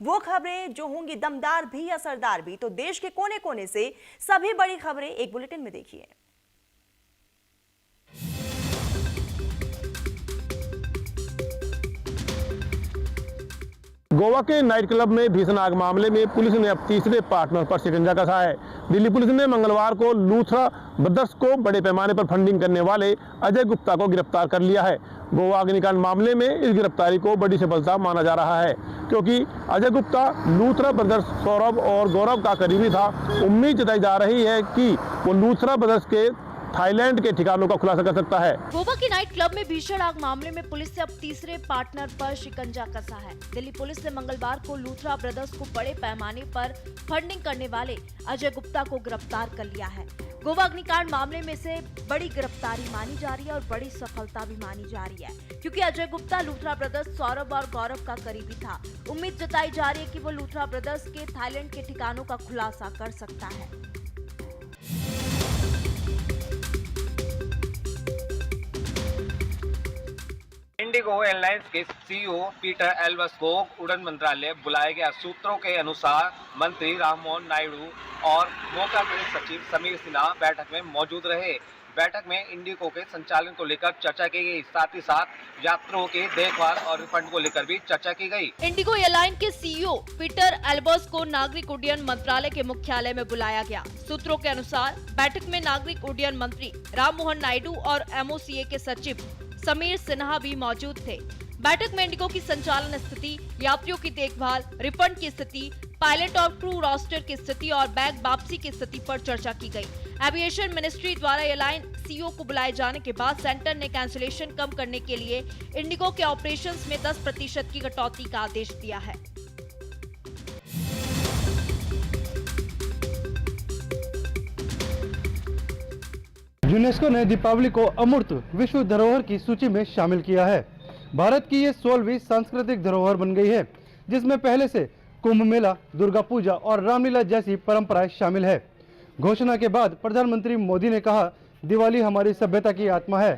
वो खबरें जो होंगी दमदार भी, असरदार भी। तो देश के कोने कोने से सभी बड़ी खबरें एक बुलेटिन में देखिए। गोवा के नाइट क्लब में भीषण आग मामले में पुलिस ने अब तीसरे पार्टनर पर शिकंजा कसा है। दिल्ली पुलिस ने मंगलवार को लूथरा ब्रदर्स को बड़े पैमाने पर फंडिंग करने वाले अजय गुप्ता को गिरफ्तार कर लिया है। गोवा अग्निकांड मामले में इस गिरफ्तारी को बड़ी सफलता माना जा रहा है, क्योंकि अजय गुप्ता लूथरा ब्रदर्स सौरभ और गौरव का करीबी था। उम्मीद जताई जा रही है कि वो लूथरा ब्रदर्स के थाईलैंड के ठिकानों का खुलासा कर सकता है। गोवा के नाइट क्लब में भीषण आग मामले में पुलिस ने अब तीसरे पार्टनर पर शिकंजा कसा है। दिल्ली पुलिस ने मंगलवार को लूथरा ब्रदर्स को बड़े पैमाने पर फंडिंग करने वाले अजय गुप्ता को गिरफ्तार कर लिया है। गोवा अग्निकांड मामले में से बड़ी गिरफ्तारी मानी जा रही है और बड़ी सफलता भी मानी जा रही है, क्योंकि अजय गुप्ता लूथरा ब्रदर्स सौरभ और गौरव का करीबी था। उम्मीद जताई जा रही है कि वो लूथरा ब्रदर्स के थाईलैंड के ठिकानों का खुलासा कर सकता है। इंडिगो एयरलाइंस के सीईओ पीटर एल्बस को उड़ान मंत्रालय बुलाया गया। सूत्रों के अनुसार मंत्री राममोहन नायडू और नौका के सचिव समीर सिन्हा बैठक में मौजूद रहे। बैठक में इंडिगो के संचालन को लेकर चर्चा की गई, साथ ही साथ यात्रियों की देखभाल और रिफंड को लेकर भी चर्चा की गई। इंडिगो एयरलाइन के सीईओ पीटर एल्बस को नागरिक उड्डयन मंत्रालय के मुख्यालय में बुलाया गया। सूत्रों के अनुसार बैठक में नागरिक उड्डयन मंत्री राममोहन नायडू और एमओसीए के सचिव समीर सिन्हा भी मौजूद थे। बैठक में इंडिगो की संचालन स्थिति, यात्रियों की देखभाल, रिफंड की स्थिति, पायलट और क्रू रोस्टर की स्थिति और बैग वापसी की स्थिति पर चर्चा की गई। एविएशन मिनिस्ट्री द्वारा एयरलाइन सीईओ को बुलाए जाने के बाद सेंटर ने कैंसिलेशन कम करने के लिए इंडिगो के ऑपरेशंस में 10% की कटौती का आदेश दिया है। यूनेस्को ने दीपावली को अमूर्त विश्व धरोहर की सूची में शामिल किया है। भारत की ये 16वीं सांस्कृतिक धरोहर बन गई है, जिसमें पहले से कुंभ मेला, दुर्गा पूजा और रामलीला जैसी परंपराएं शामिल है। घोषणा के बाद प्रधानमंत्री मोदी ने कहा, दिवाली हमारी सभ्यता की आत्मा है।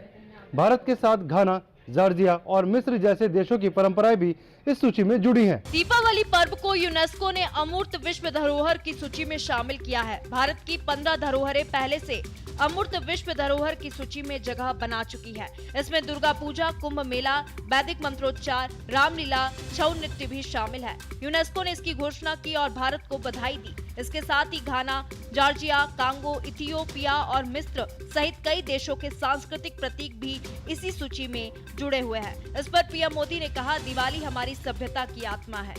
भारत के साथ घाना, जॉर्जिया और मिस्र जैसे देशों की परंपराएं भी इस सूची में जुड़ी हैं। दीपावली पर्व को यूनेस्को ने अमूर्त विश्व धरोहर की सूची में शामिल किया है। भारत की 15 धरोहरें पहले से अमूर्त विश्व धरोहर की सूची में जगह बना चुकी है। इसमें दुर्गा पूजा, कुंभ मेला, वैदिक मंत्रोच्चार, रामलीला, छऊ नृत्य भी शामिल है। यूनेस्को ने इसकी घोषणा की और भारत को बधाई दी। इसके साथ ही घाना, जॉर्जिया, कांगो, इथियोपिया और मिस्र सहित कई देशों के सांस्कृतिक प्रतीक भी इसी सूची में जुड़े हुए हैं। इस पर पीएम मोदी ने कहा, दिवाली हमारी सभ्यता की आत्मा है।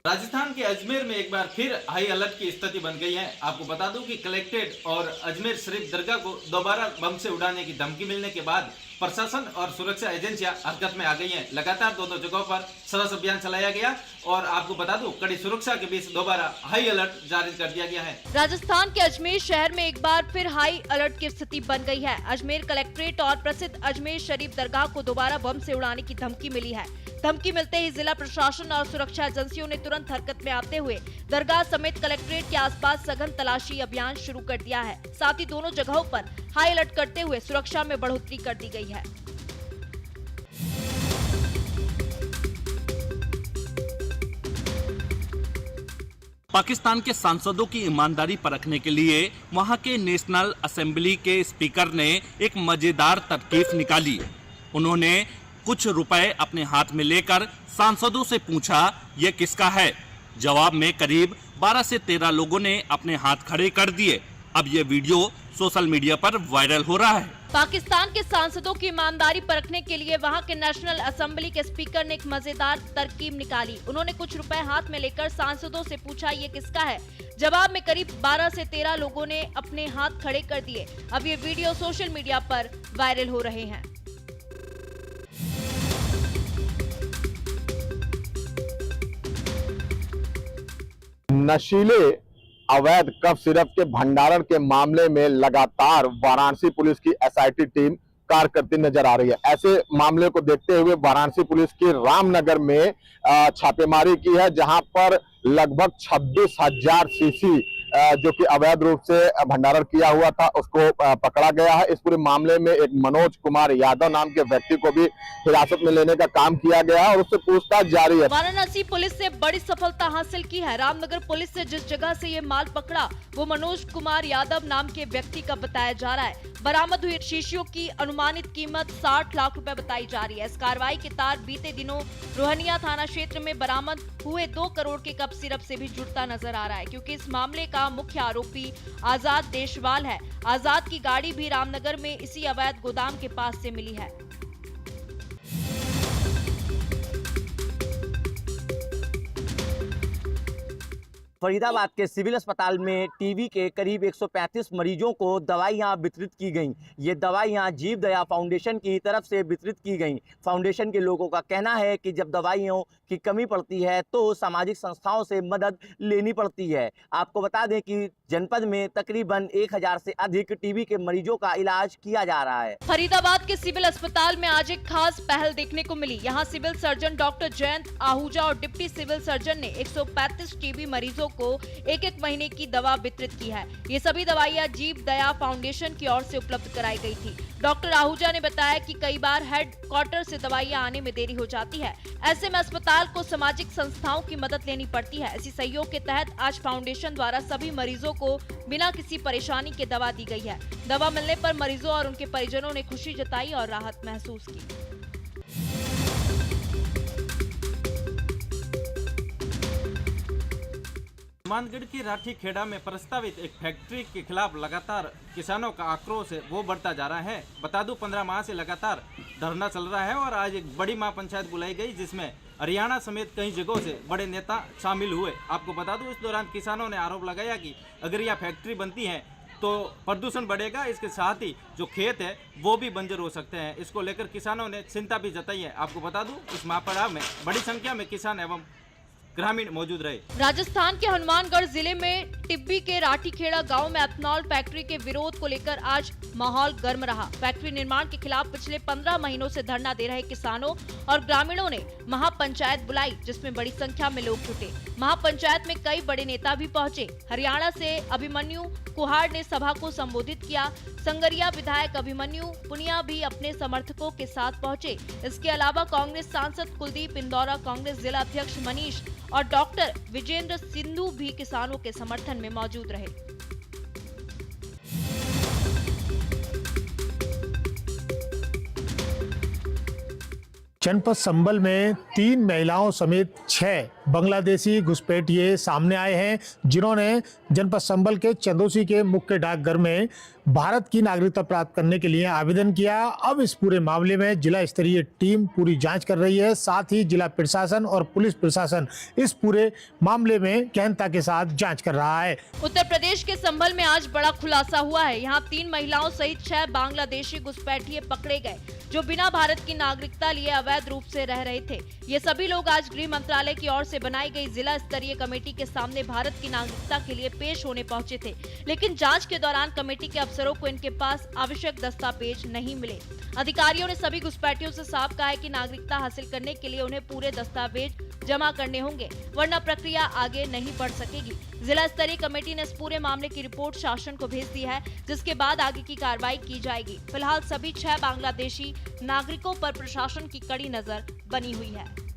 राजस्थान के अजमेर में एक बार फिर हाई अलर्ट की स्थिति बन गई है। आपको बता दूं कि कलेक्टेड और अजमेर शरीफ दरगाह को दोबारा बम से उड़ाने की धमकी मिलने के बाद प्रशासन और सुरक्षा एजेंसियां हरकत में आ गई हैं। लगातार दोनों जगहों पर सर्च अभियान चलाया गया और आपको बता दूं कड़ी सुरक्षा के बीच दोबारा हाई अलर्ट जारी कर दिया गया है। राजस्थान के अजमेर शहर में एक बार फिर हाई अलर्ट की स्थिति बन गई है। अजमेर कलेक्ट्रेट और प्रसिद्ध अजमेर शरीफ दरगाह को दोबारा बम से उड़ाने की धमकी मिली है। धमकी मिलते ही जिला प्रशासन और सुरक्षा एजेंसियों ने तुरंत हरकत में आते हुए दरगाह समेत कलेक्ट्रेट के आसपास सघन तलाशी अभियान शुरू कर दिया है। साथ ही दोनों जगहों पर हाई अलर्ट करते हुए सुरक्षा में बढ़ोतरी कर दी गई है। पाकिस्तान के सांसदों की ईमानदारी परखने के लिए वहां के नेशनल असेंबली के स्पीकर ने एक मजेदार तरकीब निकाली। उन्होंने कुछ रुपए अपने हाथ में लेकर सांसदों से पूछा, ये किसका है? जवाब में करीब 12 से 13 लोगों ने अपने हाथ खड़े कर दिए। अब ये वीडियो सोशल मीडिया पर वायरल हो रहा है। पाकिस्तान के सांसदों की ईमानदारी परखने के लिए वहां के नेशनल असेंबली के स्पीकर ने एक मजेदार तरकीब निकाली। उन्होंने कुछ रुपए हाथ में लेकर सांसदों से पूछा, ये किसका है? जवाब में करीब 12 से 13 लोगों ने अपने हाथ खड़े कर दिए। अब ये वीडियो सोशल मीडिया पर वायरल हो रहे हैं। नशीले अवैध कफ सिरप के भंडारण के मामले में लगातार वाराणसी पुलिस की एसआईटी टीम कार्य करती नजर आ रही है। ऐसे मामले को देखते हुए वाराणसी पुलिस की रामनगर में छापेमारी की है, जहां पर लगभग 26,000 सीसी जो कि अवैध रूप से भंडारण किया हुआ था उसको पकड़ा गया है। इस पूरे मामले में एक मनोज कुमार यादव नाम के व्यक्ति को भी हिरासत में लेने का काम किया गया है और उससे पूछताछ जारी है। वाराणसी पुलिस ने बड़ी सफलता हासिल की है। रामनगर पुलिस ने जिस जगह से ये माल पकड़ा वो मनोज कुमार यादव नाम के व्यक्ति का बताया जा रहा है। बरामद हुई शीशियों की अनुमानित कीमत 60 लाख रुपए बताई जा रही है। इस कार्रवाई के तार बीते दिनों रोहनिया थाना क्षेत्र में बरामद हुए 2 करोड़ के कप सिरप से भी जुड़ता नजर आ रहा है, क्योंकि इस मामले का मुख्य आरोपी आजाद देशवाल है। आजाद की गाड़ी भी रामनगर में इसी अवैध गोदाम के पास से मिली है। फरीदाबाद के सिविल अस्पताल में टीबी के करीब 135 मरीजों को दवाइयां वितरित की गईं। ये दवाइयां जीव दया फाउंडेशन की तरफ से वितरित की गईं। फाउंडेशन के लोगों का कहना है कि जब दवाइयों की कमी पड़ती है तो सामाजिक संस्थाओं से मदद लेनी पड़ती है। आपको बता दें कि जनपद में तकरीबन 1000 से अधिक टीबी के मरीजों का इलाज किया जा रहा है। फरीदाबाद के सिविल अस्पताल में आज एक खास पहल देखने को मिली। यहाँ civil surgeon doctor Jayant Ahuja और डिप्टी सिविल सर्जन ने 135 टीबी मरीजों को 1-1 महीने की दवा वितरित की है। ये सभी दवाइयां जीव दया फाउंडेशन की ओर से उपलब्ध कराई गई थी। डॉक्टर आहूजा ने बताया कि कई बार हेड क्वार्टर से दवाइयां आने में देरी हो जाती है। ऐसे में अस्पताल को सामाजिक संस्थाओं की मदद लेनी पड़ती है। इसी सहयोग के तहत आज फाउंडेशन द्वारा सभी मरीजों को बिना किसी परेशानी के दवा दी गई है। दवा मिलने पर मरीजों और उनके परिजनों ने खुशी जताई और राहत महसूस की। हनुमानगढ़ की राठी खेड़ा में प्रस्तावित एक फैक्ट्री के खिलाफ लगातार किसानों का आक्रोश है वो बढ़ता जा रहा है। बता दूं 15 माह से लगातार धरना चल रहा है और आज एक बड़ी महापंचायत बुलाई गई जिसमें हरियाणा समेत कई जगहों से बड़े नेता शामिल हुए। आपको बता दूं इस दौरान किसानों ने आरोप लगाया कि अगर यह फैक्ट्री बनती है तो प्रदूषण बढ़ेगा, इसके साथ ही जो खेत है वो भी बंजर हो सकते हैं। इसको लेकर किसानों ने चिंता भी जताई है। आपको बता दूं इस महापड़ाव में बड़ी संख्या में किसान एवं ग्रामीण मौजूद रहे। राजस्थान के हनुमानगढ़ जिले में टिब्बी के राठीखेड़ा गांव में एथनॉल फैक्ट्री के विरोध को लेकर आज माहौल गर्म रहा। फैक्ट्री निर्माण के खिलाफ पिछले 15 महीनों से धरना दे रहे किसानों और ग्रामीणों ने महापंचायत बुलाई, जिसमें बड़ी संख्या में लोग जुटे। महापंचायत में कई बड़े नेता भी पहुंचे। हरियाणा से अभिमन्यु कुहाड़ ने सभा को संबोधित किया। संगरिया विधायक अभिमन्यु पुनिया भी अपने समर्थकों के साथ पहुंचे। इसके अलावा कांग्रेस सांसद कुलदीप इंदौरा, कांग्रेस जिला अध्यक्ष मनीष और डॉक्टर विजेंद्र सिंधु भी किसानों के समर्थन में मौजूद रहे। जनपद संबल में 3 महिलाओं समेत 6 बांग्लादेशी घुसपैठिए सामने आए हैं, जिन्होंने जनपद संबल के चंदोसी के मुख्य डाकघर में भारत की नागरिकता प्राप्त करने के लिए आवेदन किया। अब इस पूरे मामले में जिला स्तरीय टीम पूरी जांच कर रही है। साथ ही जिला प्रशासन और पुलिस प्रशासन इस पूरे मामले में गहनता के साथ जांच कर रहा है। उत्तर प्रदेश के संभल में आज बड़ा खुलासा हुआ है। यहाँ 3 महिलाओं सहित 6 बांग्लादेशी घुसपैठिए पकड़े गए, जो बिना भारत की नागरिकता लिए अवैध रूप से रह रहे थे। ये सभी लोग आज गृह मंत्रालय की ओर से बनाई गई जिला स्तरीय कमेटी के सामने भारत की नागरिकता के लिए पेश होने पहुंचे थे, लेकिन जांच के दौरान कमेटी के अफसरों को इनके पास आवश्यक दस्तावेज नहीं मिले। अधिकारियों ने सभी घुसपैठियों से साफ कहा है कि नागरिकता हासिल करने के लिए उन्हें पूरे दस्तावेज जमा करने होंगे, वरना प्रक्रिया आगे नहीं बढ़ सकेगी। जिला स्तरीय कमेटी ने इस पूरे मामले की रिपोर्ट शासन को भेज दी है, जिसके बाद आगे की कार्रवाई की जाएगी। फिलहाल सभी 6 बांग्लादेशी नागरिकों पर प्रशासन की कड़ी नजर बनी हुई है।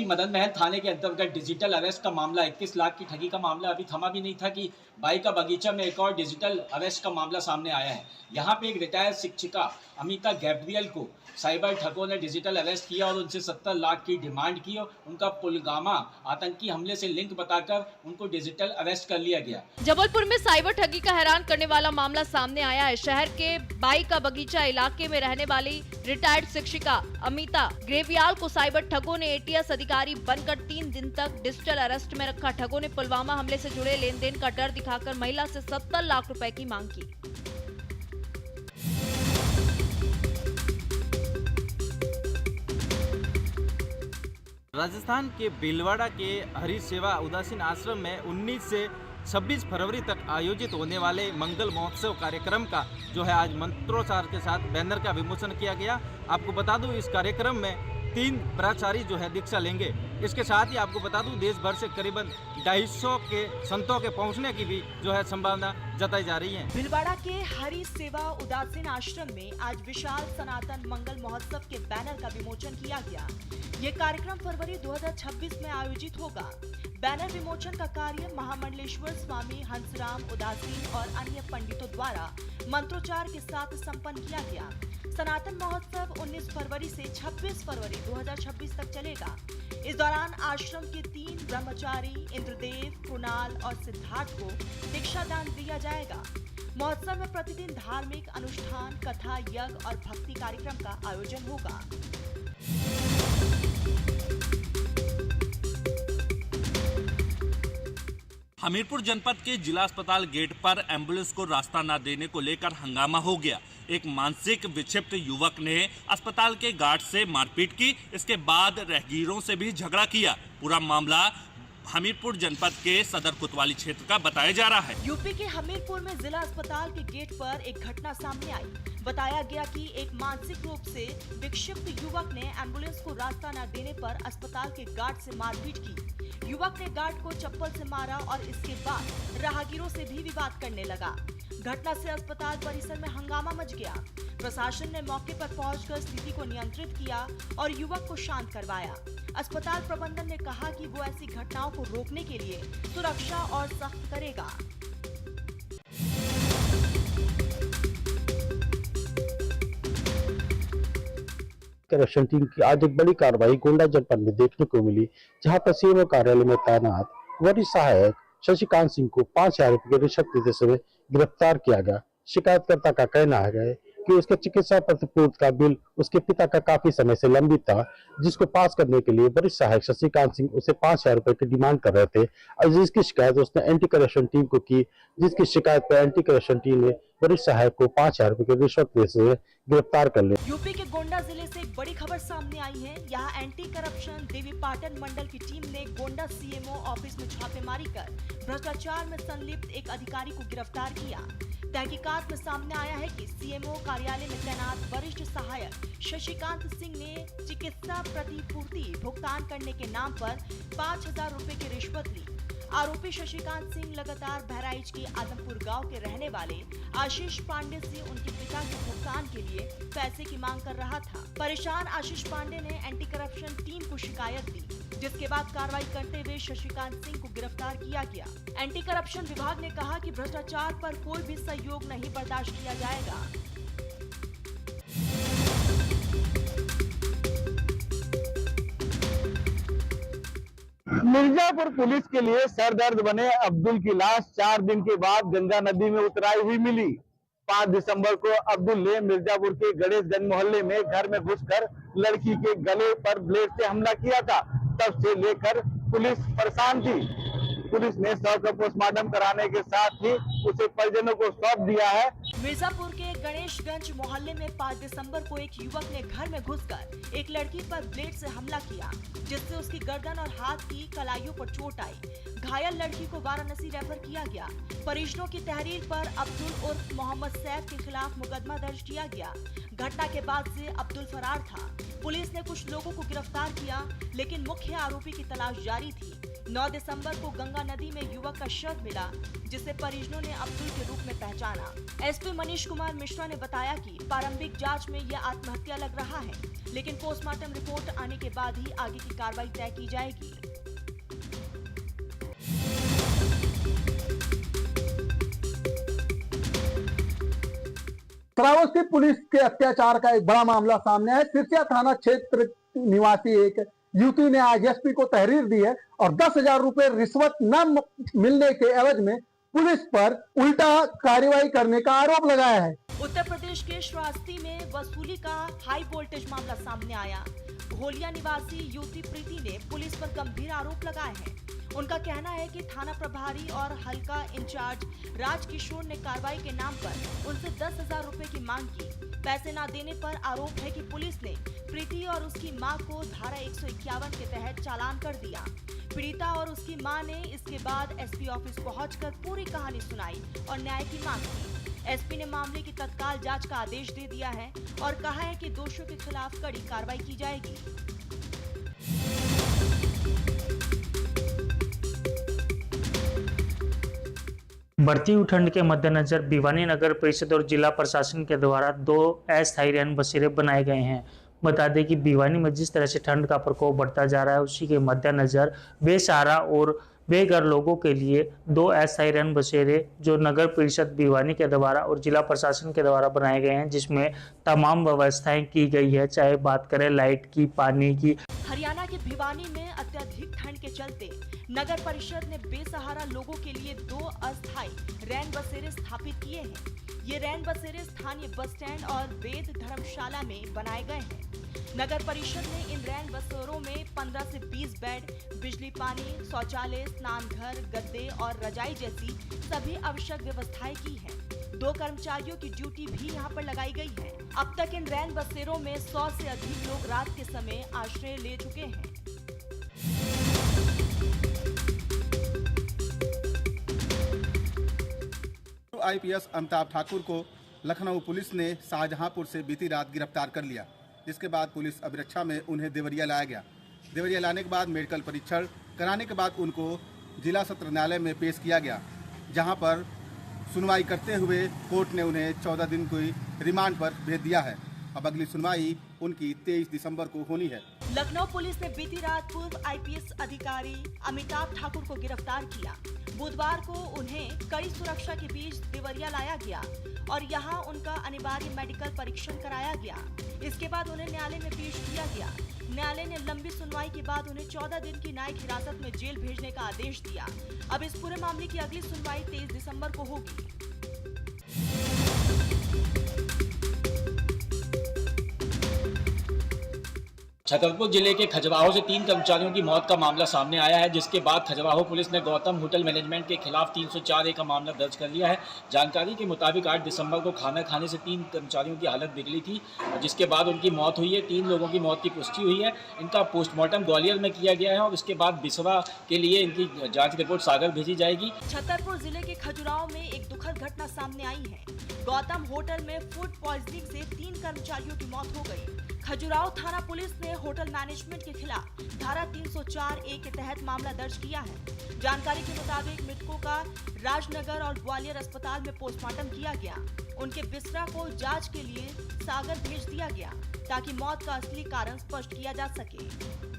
मदन महल थाने के अंतर्गत डिजिटल अरेस्ट का मामला 21 लाख की ठगी का मामला अभी थमा भी नहीं था कि बाई का बगीचा में एक और डिजिटल अरेस्ट का मामला सामने आया है। यहाँ पे एक रिटायर्ड शिक्षिका अमिता गैब्रियल को साइबर ठगों ने डिजिटल अरेस्ट किया और उनसे 70 लाख की डिमांड की और उनका पुलवामा आतंकी हमले से लिंक बताकर उनको डिजिटल अरेस्ट कर लिया गया। जबलपुर में साइबर ठगी का हैरान करने वाला मामला सामने आया है। शहर के बाई का बगीचा इलाके में रहने वाली रिटायर्ड शिक्षिका अमिता ग्रेवियाल को साइबर ठगों ने एटीएस अधिकारी बनकर 3 दिन तक डिजिटल अरेस्ट में रखा। ठगों ने पुलवामा हमले से जुड़े लेन देन का डर दिखाकर महिला से 70 लाख रुपए की मांग की। राजस्थान के भीलवाड़ा के हरि सेवा उदासीन आश्रम में 19 से 26 फरवरी तक आयोजित होने वाले मंगल महोत्सव कार्यक्रम का जो है आज मंत्रोच्चार के साथ बैनर का विमोचन किया गया। आपको बता दूं इस कार्यक्रम में 3 ब्रह्मचारी जो है दीक्षा लेंगे। इसके साथ ही आपको बता दूं देश भर से करीबन 250 के संतों के पहुंचने की भी जो है संभावना जताई जा रही है। भीलवाड़ा के हरि सेवा उदासीन आश्रम में आज विशाल सनातन मंगल महोत्सव के बैनर का विमोचन किया गया। ये कार्यक्रम फरवरी 2026 में आयोजित होगा। बैनर विमोचन का कार्य महामंडलेश्वर स्वामी हंसराम उदासीन और अन्य पंडितों द्वारा मंत्रोच्चार के साथ संपन्न किया गया। सनातन महोत्सव 19 फरवरी से 26 फरवरी 2026 तक चलेगा। इस दौरान आश्रम के 3 ब्रह्मचारी इंद्रदेव, कुणाल और सिद्धार्थ को दीक्षादान दिया जाएगा। महोत्सव में प्रतिदिन धार्मिक अनुष्ठान, कथा, यज्ञ और भक्ति कार्यक्रम का आयोजन होगा। हमीरपुर जनपद के जिला अस्पताल गेट पर एम्बुलेंस को रास्ता न देने को लेकर हंगामा हो गया। एक मानसिक विक्षिप्त युवक ने अस्पताल के गार्ड से मारपीट की। इसके बाद राहगीरों से भी झगड़ा किया। पूरा मामला हमीरपुर जनपद के सदर कोतवाली क्षेत्र का बताया जा रहा है। यूपी के हमीरपुर में जिला अस्पताल के गेट पर एक घटना सामने आई। बताया गया कि एक मानसिक रूप से विक्षिप्त युवक ने एम्बुलेंस को रास्ता न देने पर अस्पताल के गार्ड से मारपीट की। युवक ने गार्ड को चप्पल से मारा और इसके बाद राहगीरों से भी विवाद करने लगा। घटना से अस्पताल परिसर में हंगामा मच गया। प्रशासन ने मौके पर पहुंचकर स्थिति को नियंत्रित किया और युवक को शांत करवाया। अस्पताल प्रबंधन ने कहा कि वो ऐसी घटनाओं को रोकने के लिए सुरक्षा और सख्त करेगा। करप्शन टीम की आज एक बड़ी कार्रवाई गोंडा जनपद में देखने को मिली, जहां पर सीएमओ कार्यालय में तैनात वरिष्ठ सहायक शशिकांत सिंह को 5,000 रुपए की रिश्वत देते समय गिरफ्तार किया गया। शिकायतकर्ता का कहना है कि उसके चिकित्सा प्रतिपूर्ति का बिल उसके पिता का काफी समय से लंबित था, जिसको पास करने के लिए वरिष्ठ सहायक शशिकांत सिंह उसे 5,000 रुपए की डिमांड कर रहे थे और जिसकी शिकायत उसने एंटी करप्शन टीम को की, जिसकी शिकायत पर एंटी करप्शन टीम ने वरिष्ठ सहायक को 5,000 रुपए की रिश्वत देने से गिरफ्तार कर लिया। यूपी के गोंडा जिले से एक बड़ी खबर सामने आई है। यहाँ एंटी करप्शन देवी पाटन मंडल की टीम ने गोंडा सीएमओ ऑफिस में छापेमारी कर भ्रष्टाचार में संलिप्त एक अधिकारी को गिरफ्तार किया। तहकीकात में सामने आया है कि सीएमओ कार्यालय में तैनात वरिष्ठ सहायक शशिकांत सिंह ने चिकित्सा प्रतिपूर्ति भुगतान करने के नाम पर 5,000 रुपए की रिश्वत ली। आरोपी शशिकांत सिंह लगातार बहराइच के आदमपुर गांव के रहने वाले आशीष पांडे से उनके पिता के भुगतान के लिए पैसे की मांग कर रहा था। परेशान आशीष पांडे ने एंटी करप्शन टीम को शिकायत दी, जिसके बाद कार्रवाई करते हुए शशिकांत सिंह को गिरफ्तार किया गया। एंटी करप्शन विभाग ने कहा कि भ्रष्टाचार पर कोई भी सहयोग नहीं बर्दाश्त किया जाएगा। मिर्जापुर पुलिस के लिए सरदर्द बने अब्दुल की लाश 4 दिन के बाद गंगा नदी में उतराई हुई मिली। 5 दिसंबर को अब्दुल ने मिर्जापुर के गणेशगंज मोहल्ले में घर में घुसकर लड़की के गले पर ब्लेड से हमला किया था। तब से लेकर पुलिस परेशान थी। पुलिस ने शव का पोस्टमार्टम कराने के साथ ही उसे परिजनों को सौंप दिया है। मिर्जापुर के गणेशगंज मोहल्ले में 5 दिसंबर को एक युवक ने घर में घुसकर एक लड़की पर ब्लेड से हमला किया, जिससे उसकी गर्दन और हाथ की कलाइयों पर चोट आई। घायल लड़की को वाराणसी रेफर किया गया। परिजनों की तहरीर पर अब्दुल उर्फ मोहम्मद सैफ के खिलाफ मुकदमा दर्ज किया गया। घटना के बाद से अब्दुल फरार था। पुलिस ने कुछ लोगों को गिरफ्तार किया, लेकिन मुख्य आरोपी की तलाश जारी थी। 9 दिसंबर को गंगा नदी में युवक का शव मिला, जिसे परिजनों ने अब्दुल के रूप में पहचाना। एसपी मनीष कुमार मिश्रा ने बताया कि प्रारंभिक जांच में यह आत्महत्या लग रहा है, लेकिन पोस्टमार्टम रिपोर्ट आने के बाद ही आगे की कार्रवाई तय की जाएगी। श्रावस्ती पुलिस के अत्याचार का एक बड़ा मामला सामने है। सिरसिया थाना क्षेत्र निवासी एक युवती ने आज एसपी को तहरीर दी है और 10,000 रुपए रिश्वत न मिलने के एवज में पुलिस पर उल्टा कार्रवाई करने का आरोप लगाया है। उत्तर प्रदेश के श्रावस्ती में वसूली का हाई वोल्टेज मामला सामने आया। घोलिया निवासी युवती प्रीति ने पुलिस पर गंभीर आरोप लगाए हैं। उनका कहना है कि थाना प्रभारी और हल्का इंचार्ज राजकिशोर ने कार्रवाई के नाम पर उनसे 10,000 रुपए की मांग की। पैसे न देने पर आरोप है कि पुलिस ने प्रीति और उसकी मां को धारा 151 के तहत चालान कर दिया। पीड़िता और उसकी मां ने इसके बाद एसपी ऑफिस पहुंचकर पूरी कहानी सुनाई और न्याय की मांग की। एसपी ने मामले की तत्काल जांच का आदेश दे दिया है और कहा है कि दोषियों के खिलाफ कड़ी कार्रवाई की जाएगी। बढ़ती हुई ठंड के मद्देनजर भिवानी नगर परिषद और जिला प्रशासन के द्वारा 2 अस्थायी रैन बसेरे बनाए गए हैं। बता दें कि भिवानी में जिस तरह से ठंड का प्रकोप बढ़ता जा रहा है, उसी के मद्देनजर बेसहारा और बेघर लोगों के लिए 2 अस्थायी रैन बसेरे जो नगर परिषद भिवानी के द्वारा और जिला प्रशासन के द्वारा बनाए गए हैं, जिसमें तमाम व्यवस्थाएं की गई है, चाहे बात करें लाइट की, पानी की। हरियाणा के भिवानी में अत्यधिक ठंड के चलते नगर परिषद ने बेसहारा लोगों के लिए 2 अस्थायी रैन बसेरे स्थापित किए हैं। ये रैन बसेरे स्थानीय बस स्टैंड और वेद धर्मशाला में बनाए गए हैं। नगर परिषद ने इन रैन बसेरों में 15 से 20 बेड, बिजली, पानी, शौचालय, स्नान घर, गद्दे और रजाई जैसी सभी आवश्यक व्यवस्थाएं की हैं। 2 कर्मचारियों की ड्यूटी भी यहां पर लगाई गई है। अब तक इन रैन बसेरों में 100 से अधिक लोग रात के समय आश्रय ले चुके हैं। आईपीएस अमिताभ ठाकुर को लखनऊ पुलिस ने शाहजहांपुर से बीती रात गिरफ्तार कर लिया, जिसके बाद पुलिस अभिरक्षा में उन्हें देवरिया लाया गया। देवरिया लाने के बाद मेडिकल परीक्षण कराने के बाद उनको जिला सत्र न्यायालय में पेश किया गया, जहां पर सुनवाई करते हुए कोर्ट ने उन्हें 14 दिन की रिमांड पर भेज दिया है। अब अगली सुनवाई उनकी 23 दिसंबर को होनी है। लखनऊ पुलिस ने बीती रात पूर्व आईपीएस अधिकारी अमिताभ ठाकुर को गिरफ्तार किया। बुधवार को उन्हें कड़ी सुरक्षा के बीच देवरिया लाया गया और यहां उनका अनिवार्य मेडिकल परीक्षण कराया गया। इसके बाद उन्हें न्यायालय में पेश किया गया। न्यायालय ने लंबी सुनवाई के बाद उन्हें 14 दिन की न्यायिक हिरासत में जेल भेजने का आदेश दिया। अब इस पूरे मामले की अगली सुनवाई 23 दिसंबर को होगी। छतरपुर जिले के खजुराहो से 3 कर्मचारियों की मौत का मामला सामने आया है, जिसके बाद खजुराहो पुलिस ने गौतम होटल मैनेजमेंट के खिलाफ 304A का मामला दर्ज कर लिया है। जानकारी के मुताबिक 8 दिसंबर को खाना खाने से 3 कर्मचारियों की हालत बिगड़ी थी, जिसके बाद उनकी मौत हुई है। 3 लोगों की मौत की पुष्टि हुई है। इनका पोस्टमार्टम ग्वालियर में किया गया है और उसके बाद बिसवा के लिए इनकी जाँच रिपोर्ट सागर भेजी जाएगी। छतरपुर जिले के खजुराहो में एक दुखद घटना सामने आई है। गौतम होटल में फूड पॉइजनिंग से 3 कर्मचारियों की मौत हो गई। खजुराहो थाना पुलिस ने होटल मैनेजमेंट के खिलाफ धारा 304A के तहत मामला दर्ज किया है। जानकारी के मुताबिक मृतकों का राजनगर और ग्वालियर अस्पताल में पोस्टमार्टम किया गया। उनके बिस्तरा को जांच के लिए सागर भेज दिया गया ताकि मौत का असली कारण स्पष्ट किया जा सके।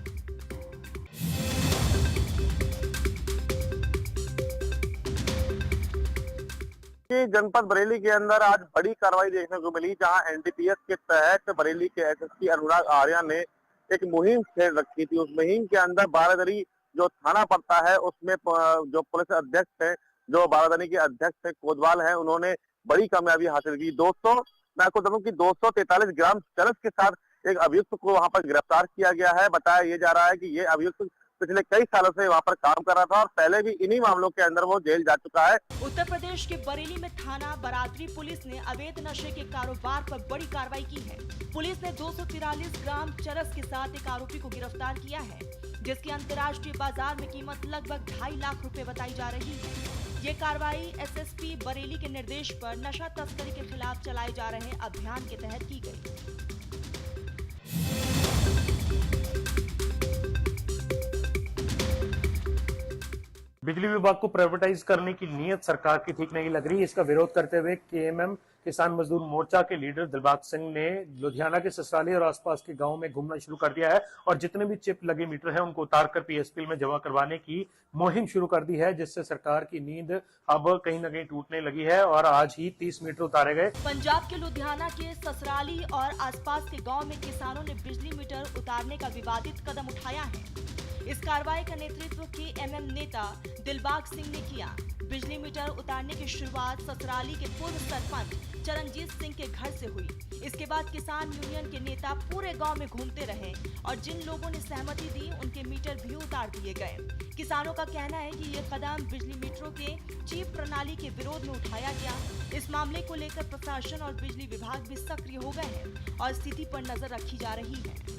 जनपद बरेली के अंदर आज बड़ी कार्रवाई देखने को मिली, जहां एनडीपीएस के तहत बरेली के एसएसपी अनुराग आर्या ने एक मुहिम छेड़ रखी थी। उस मुहिम के अंदर बारादरी जो थाना पड़ता है, उसमें जो पुलिस अध्यक्ष है, जो बारादरी के अध्यक्ष है कोतवाल है, उन्होंने बड़ी कामयाबी हासिल की। दोस्तों, मैं आपको बताऊं कि 243 ग्राम चरस के साथ एक अभियुक्त को वहां पर गिरफ्तार किया गया है। बताया ये जा रहा है कि ये अभियुक्त पिछले कई सालों से वहाँ पर काम कर रहा था और पहले भी इन्हीं मामलों के अंदर वो जेल जा चुका है। उत्तर प्रदेश के बरेली में थाना बरादरी पुलिस ने अवैध नशे के कारोबार पर बड़ी कार्रवाई की है। पुलिस ने 243 ग्राम चरस के साथ एक आरोपी को गिरफ्तार किया है, जिसकी अंतर्राष्ट्रीय बाजार में कीमत लगभग 2.5 लाख रुपए बताई जा रही है। ये कार्रवाई एसएसपी बरेली के निर्देश पर नशा तस्करी के खिलाफ चलाए जा रहे अभियान के तहत की गई। बिजली विभाग को प्राइवेटाइज करने की नीयत सरकार की ठीक नहीं लग रही। इसका विरोध करते हुए केएमएम किसान मजदूर मोर्चा के लीडर दिलबाग सिंह ने लुधियाना के ससराली और आसपास के गांव में घूमना शुरू कर दिया है और जितने भी चिप लगे मीटर हैं उनको उतारकर पीएसपीएल में जमा करवाने की मुहिम शुरू कर दी है, जिससे सरकार की नींद अब कहीं न कहीं टूटने लगी है और आज ही 30 मीटर उतारे गए। पंजाब के लुधियाना के ससराली और आसपास के गाँव में किसानों ने बिजली मीटर उतारने का विवादित कदम उठाया है। इस कार्रवाई का नेतृत्व केएमएम नेता दिलबाग सिंह ने किया। बिजली मीटर उतारने की शुरुआत ससराली के पूर्व सरपंच चरणजीत सिंह के घर से हुई। इसके बाद किसान यूनियन के नेता पूरे गांव में घूमते रहे और जिन लोगों ने सहमति दी उनके मीटर भी उतार दिए गए। किसानों का कहना है कि ये कदम बिजली मीटरों के चिप प्रणाली के विरोध में उठाया गया। इस मामले को लेकर प्रशासन और बिजली विभाग भी सक्रिय हो गए हैं और स्थिति पर नजर रखी जा रही है।